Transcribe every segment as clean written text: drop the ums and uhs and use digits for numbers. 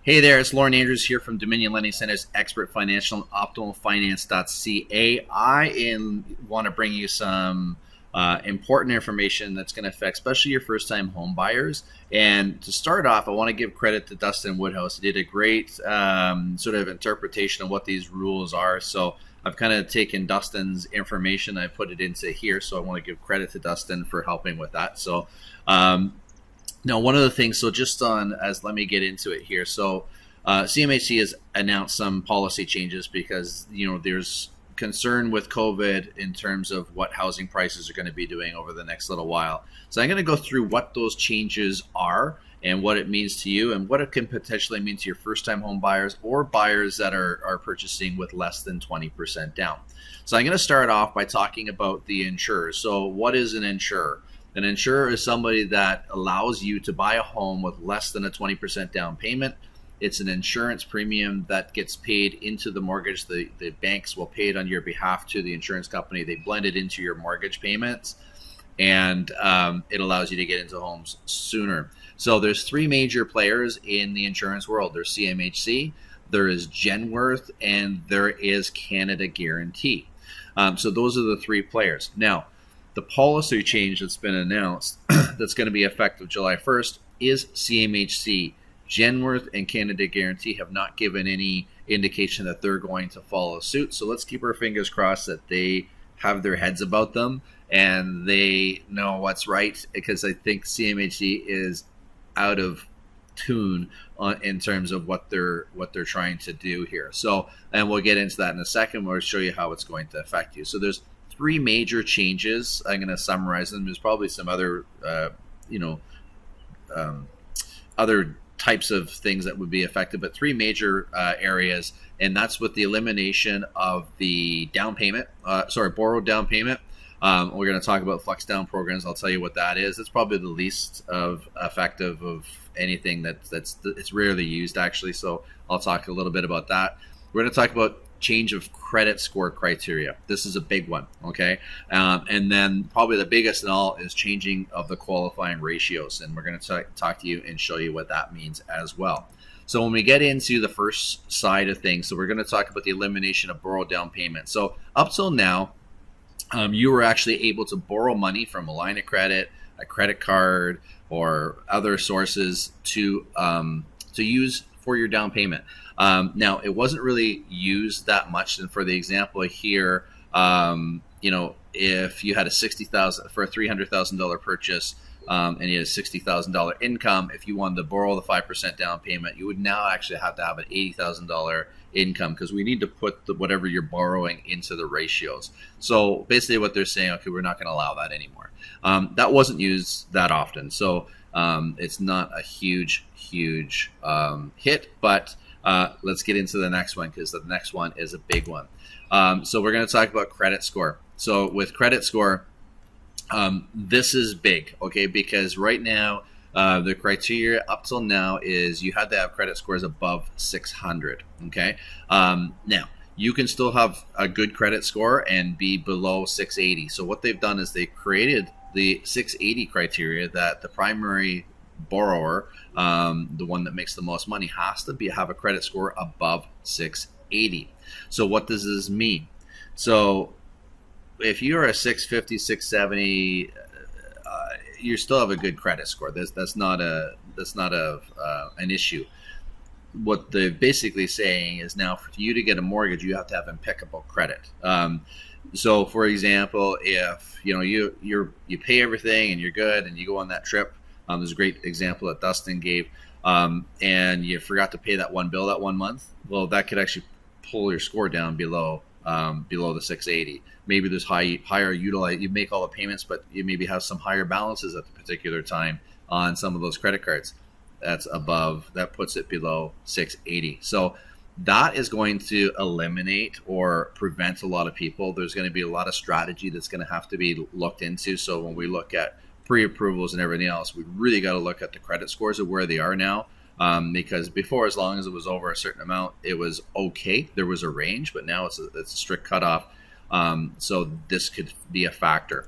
Hey there, it's Lauren Andrews here from Dominion Lending Center's Expert Financial and OptimalFinance.ca. Want to bring you some important information that's going to affect especially your first-time home buyers. And to start off, I want to give credit to Dustin Woodhouse. He did a great sort of interpretation of what these rules are. So I've kind of taken Dustin's information, I put it into here. So I want to give credit to Dustin for helping with that. So now, one of the things, so just let me get into it here. So CMHC has announced some policy changes because, there's concern with COVID in terms of what housing prices are going to be doing over the next little while. So I'm going to go through what those changes are and what it means to you and what it can potentially mean to your first-time home buyers or buyers that are purchasing with less than 20% down. So I'm going to start off by talking about the insurer. So what is an insurer? An insurer is somebody that allows you to buy a home with less than a 20% down payment. It's an insurance premium that gets paid into the mortgage. The banks will pay it on your behalf to the insurance company. They blend it into your mortgage payments, and it allows you to get into homes sooner. So there's three major players in the insurance world. There's CMHC, there is Genworth, and there is Canada Guarantee. So those are the three players. Now, the policy change that's been announced that's going to be effective July 1st is CMHC. Genworth and Canada Guarantee have not given any indication that they're going to follow suit. So let's keep our fingers crossed that they have their heads about them and they know what's right, because I think CMHC is out of tune in terms of what they're trying to do here. So, and we'll get into that in a second. We'll show you how it's going to affect you. So there's three major changes. I'm going to summarize them. There's probably some other, other types of things that would be affected, but three major areas, and that's with the elimination of the down payment, borrowed down payment. We're going to talk about flex down programs. I'll tell you what that is. It's probably the least effective of anything it's rarely used actually. So I'll talk a little bit about that. We're going to talk about change of credit score criteria. This is a big one, okay? And then probably the biggest in all is changing of the qualifying ratios. And we're going to talk to you and show you what that means as well. So when we get into the first side of things, so we're going to talk about the elimination of borrowed down payment. So up till now, you were actually able to borrow money from a line of credit, a credit card, or other sources to use for your down payment. Now, it wasn't really used that much. And for the example here, if you had a $60,000 for a $300,000 purchase, and you had a $60,000 income, if you wanted to borrow the 5% down payment, you would now actually have to have an $80,000 income, because we need to put whatever you're borrowing into the ratios. So basically what they're saying, okay, we're not going to allow that anymore. That wasn't used that often. So it's not a huge hit, but let's get into the next one, because the next one is a big one. So we're going to talk about credit score. So with credit score, this is big, okay, because right now the criteria up till now is you had to have credit scores above 600, okay? Now, you can still have a good credit score and be below 680. So what they've done is they created the 680 criteria that the primary borrower, the one that makes the most money, has to have a credit score above 680. So what does this mean? So if you're a 650, 670, you still have a good credit score. That's not an issue. What they're basically saying is now for you to get a mortgage, you have to have impeccable credit. So for example, if you pay everything and you're good and you go on that trip, there's a great example that Dustin gave, and you forgot to pay that one bill that 1 month. Well, that could actually pull your score down below the 680. Maybe there's higher utilize. You make all the payments, but you maybe have some higher balances at the particular time on some of those credit cards. That puts it below 680. So that is going to eliminate or prevent a lot of people. There's going to be a lot of strategy that's going to have to be looked into. So when we look at pre-approvals and everything else, we really got to look at the credit scores of where they are now. Because before, as long as it was over a certain amount, it was okay. There was a range, but now it's a strict cutoff. So this could be a factor.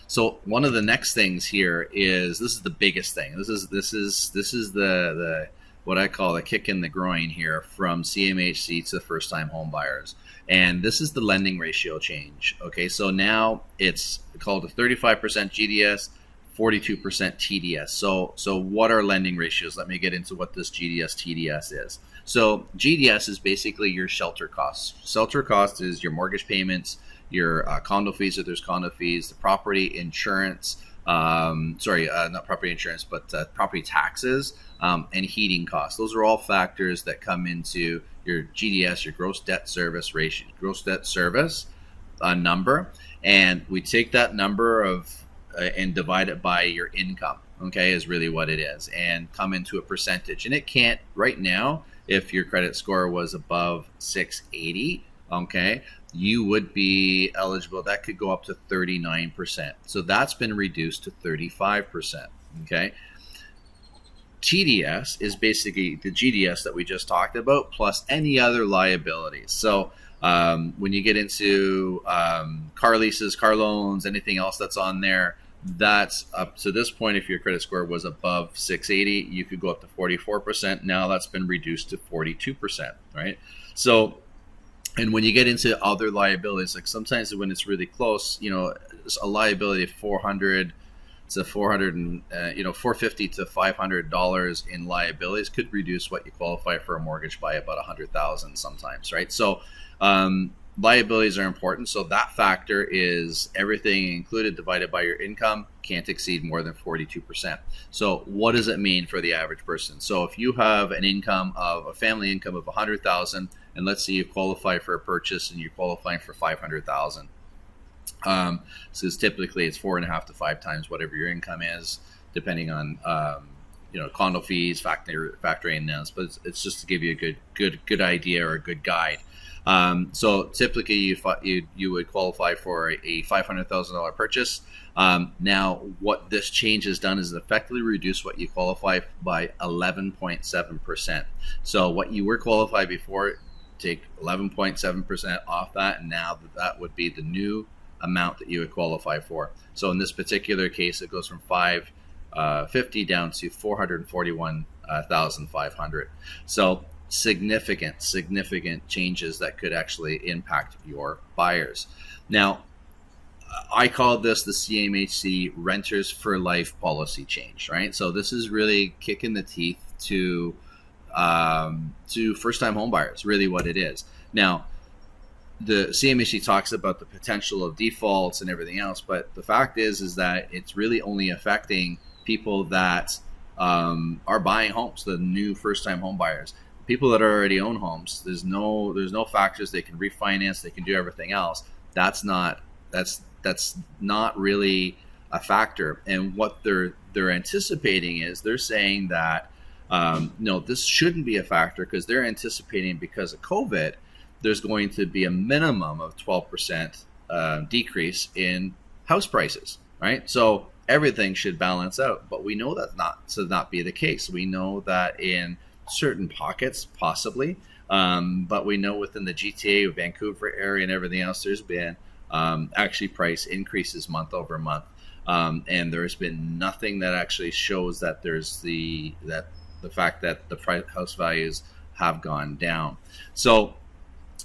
So one of the next things here is, this is the biggest thing. This is the what I call a kick in the groin here from CMHC to first-time home buyers. And this is the lending ratio change. Okay, so now it's called a 35% GDS, 42% TDS. So what are lending ratios? Let me get into what this GDS TDS is. So GDS is basically your shelter costs. Shelter cost is your mortgage payments, your condo fees if there's condo fees, the property insurance, not property insurance, but property taxes, and heating costs. Those are all factors that come into your GDS, your gross debt service ratio, gross debt service number, and we take that number of and divide it by your income. Okay, is really what it is, and come into a percentage. And it can't right now. If your credit score was above 680, okay, you would be eligible. That could go up to 39%. So that's been reduced to 35%. Okay. TDS is basically the GDS that we just talked about, plus any other liabilities. So when you get into car leases, car loans, anything else that's on there, that's up to this point. If your credit score was above 680, you could go up to 44%. Now that's been reduced to 42%, right? So, and when you get into other liabilities, like sometimes when it's really close, a liability of 400 to 400 and 450 to $500 in liabilities could reduce what you qualify for a mortgage by about 100,000 sometimes, right? So liabilities are important. So that factor is everything included divided by your income can't exceed more than 42%. So what does it mean for the average person? So if you have an income of a family income of 100,000, and let's say you qualify for a purchase and you're qualifying for 500,000. So typically it's 4.5 to 5 times whatever your income is, depending on condo fees, factoring in, but it's just to give you a good idea or a good guide. So typically you would qualify for a $500,000 purchase. Now what this change has done is effectively reduce what you qualify by 11.7%. So what you were qualified before, take 11.7% off that, and now that would be the new amount that you would qualify for. So in this particular case, it goes from 550 down to 441,500. So significant changes that could actually impact your buyers. Now, I call this the CMHC Renters for Life policy change, right? So this is really kicking the teeth to first-time home buyers, really what it is. Now, the CMHC talks about the potential of defaults and everything else, but the fact is that it's really only affecting people that are buying homes, the new first-time home buyers. People that already own homes, there's no factors. They can refinance, they can do everything else. That's not really a factor. And what they're anticipating is they're saying that no, this shouldn't be a factor, because they're anticipating because of COVID, there's going to be a minimum of 12% decrease in house prices, right? So everything should balance out, but we know that not be the case. We know that in certain pockets, possibly, but we know within the GTA, Vancouver area, and everything else, there's been actually price increases month over month, and there's been nothing that actually shows that there's the fact that the house values have gone down. So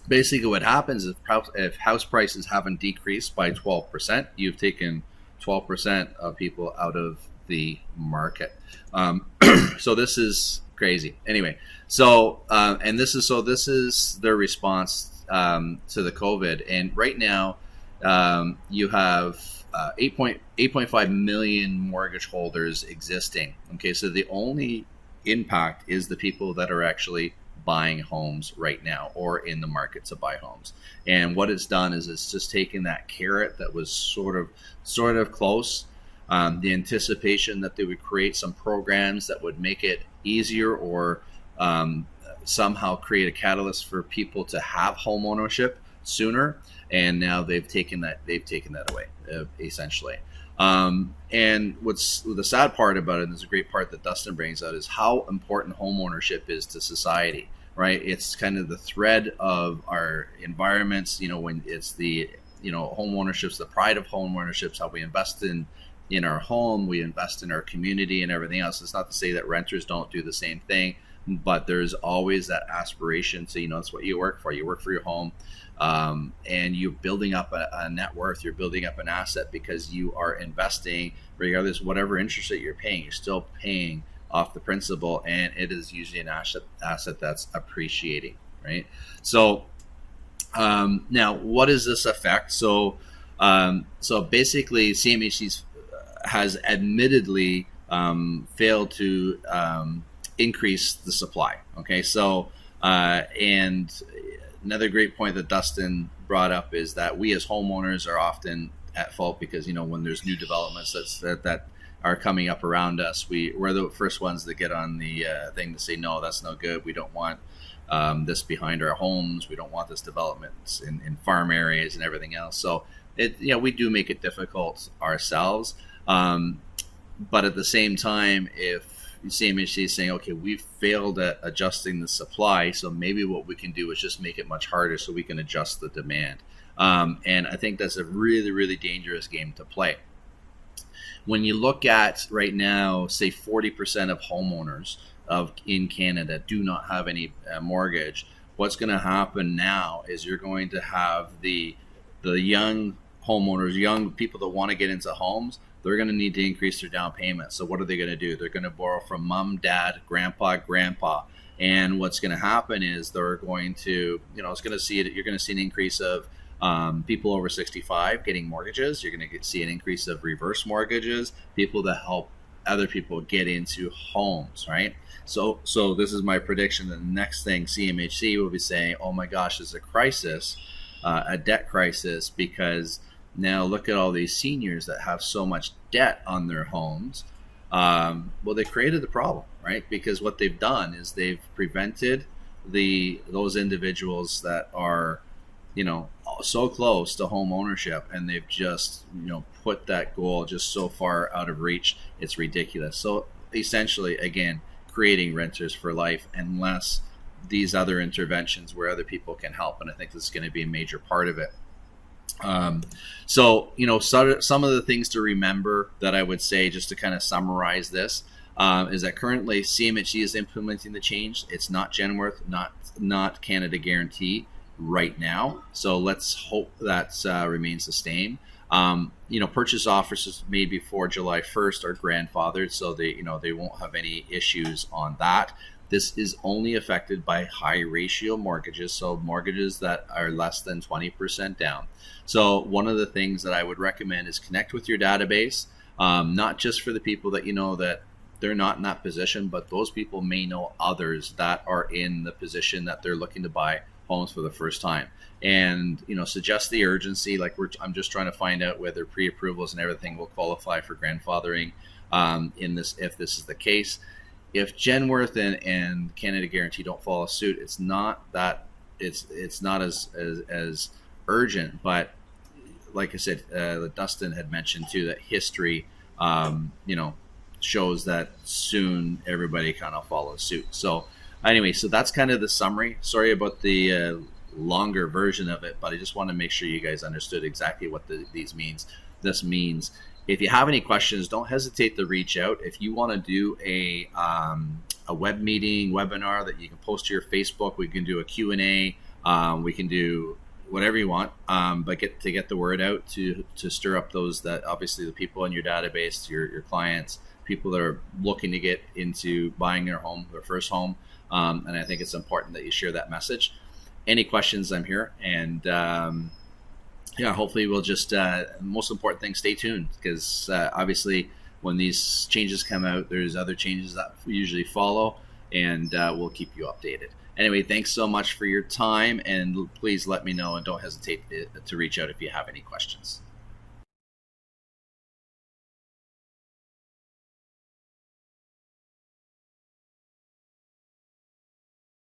basically what happens is if house prices haven't decreased by 12%, you've taken 12% of people out of the market. So this is crazy. Anyway, so this is their response to the COVID. And right now you have 8.5 million mortgage holders existing. Okay, so the only impact is the people that are actually buying homes right now or in the market to buy homes. And what it's done is it's just taken that carrot that was sort of close, the anticipation that they would create some programs that would make it easier or somehow create a catalyst for people to have home ownership sooner, and now they've taken that away, essentially. And what's the sad part about it, and there's a great part that Dustin brings out, is how important home ownership is to society, right? It's kind of the thread of our environments, when it's the, home ownership's the pride of home ownership's how we invest in our home, we invest in our community and everything else. It's not to say that renters don't do the same thing, but there's always that aspiration. So, that's what you work for. You work for your home, and you're building up a net worth. You're building up an asset because you are investing, regardless of whatever interest rate you're paying. You're still paying off the principal, and it is usually an asset that's appreciating, right? So now, what does this affect? So basically, CMHC has admittedly failed to increase the supply. Okay, so and another great point that Dustin brought up is that we as homeowners are often at fault because when there's new developments that are coming up around us, we're the first ones that get on the thing to say, no, that's no good. We don't want this behind our homes. We don't want this development in farm areas and everything else. So we do make it difficult ourselves. But at the same time, if CMHC is saying, okay, we've failed at adjusting the supply, so maybe what we can do is just make it much harder so we can adjust the demand. And I think that's a really, really dangerous game to play. When you look at right now, say 40% of homeowners in Canada do not have any mortgage, what's going to happen now is you're going to have the young homeowners, young people that want to get into homes, they're going to need to increase their down payment. So what are they going to do? They're going to borrow from mom, dad, grandpa. And what's going to happen is they're going to, you're going to see an increase of people over 65 getting mortgages. You're going to see an increase of reverse mortgages, people that help other people get into homes, right? So this is my prediction that the next thing CMHC will be saying, oh my gosh, there's a crisis, a debt crisis, because now look at all these seniors that have so much debt on their homes. Well, they created the problem, right? Because what they've done is they've prevented those individuals that are, so close to home ownership, and they've just, put that goal just so far out of reach. It's ridiculous. So essentially, again, creating renters for life, unless these other interventions where other people can help. And I think this is going to be a major part of it. Some of the things to remember that I would say, just to kind of summarize this, is that currently CMHC is implementing the change. It's not Genworth, not Canada Guarantee right now. So let's hope that remains the same. Purchase offers made before July 1st are grandfathered, so they won't have any issues on that. This is only affected by high ratio mortgages, so mortgages that are less than 20% down. So one of the things that I would recommend is connect with your database, not just for the people that that they're not in that position, but those people may know others that are in the position that they're looking to buy homes for the first time. And suggest the urgency. Like I'm just trying to find out whether pre-approvals and everything will qualify for grandfathering in this, if this is the case. If Genworth and Canada Guarantee don't follow suit, it's not as urgent. But like I said, Dustin had mentioned too that history, shows that soon everybody kind of follows suit. So anyway, so that's kind of the summary. Sorry about the longer version of it, but I just want to make sure you guys understood exactly what this means. If you have any questions, don't hesitate to reach out. If you want to do a webinar that you can post to your Facebook, we can do a Q&A. We can do whatever you want, but get the word out to stir up those, that obviously the people in your database, your clients, people that are looking to get into buying their first home. And I think it's important that you share that message. Any questions, I'm here. And hopefully we'll just, most important thing, stay tuned, because obviously when these changes come out, there's other changes that usually follow, and we'll keep you updated. Anyway, thanks so much for your time, and please let me know, and don't hesitate to reach out if you have any questions.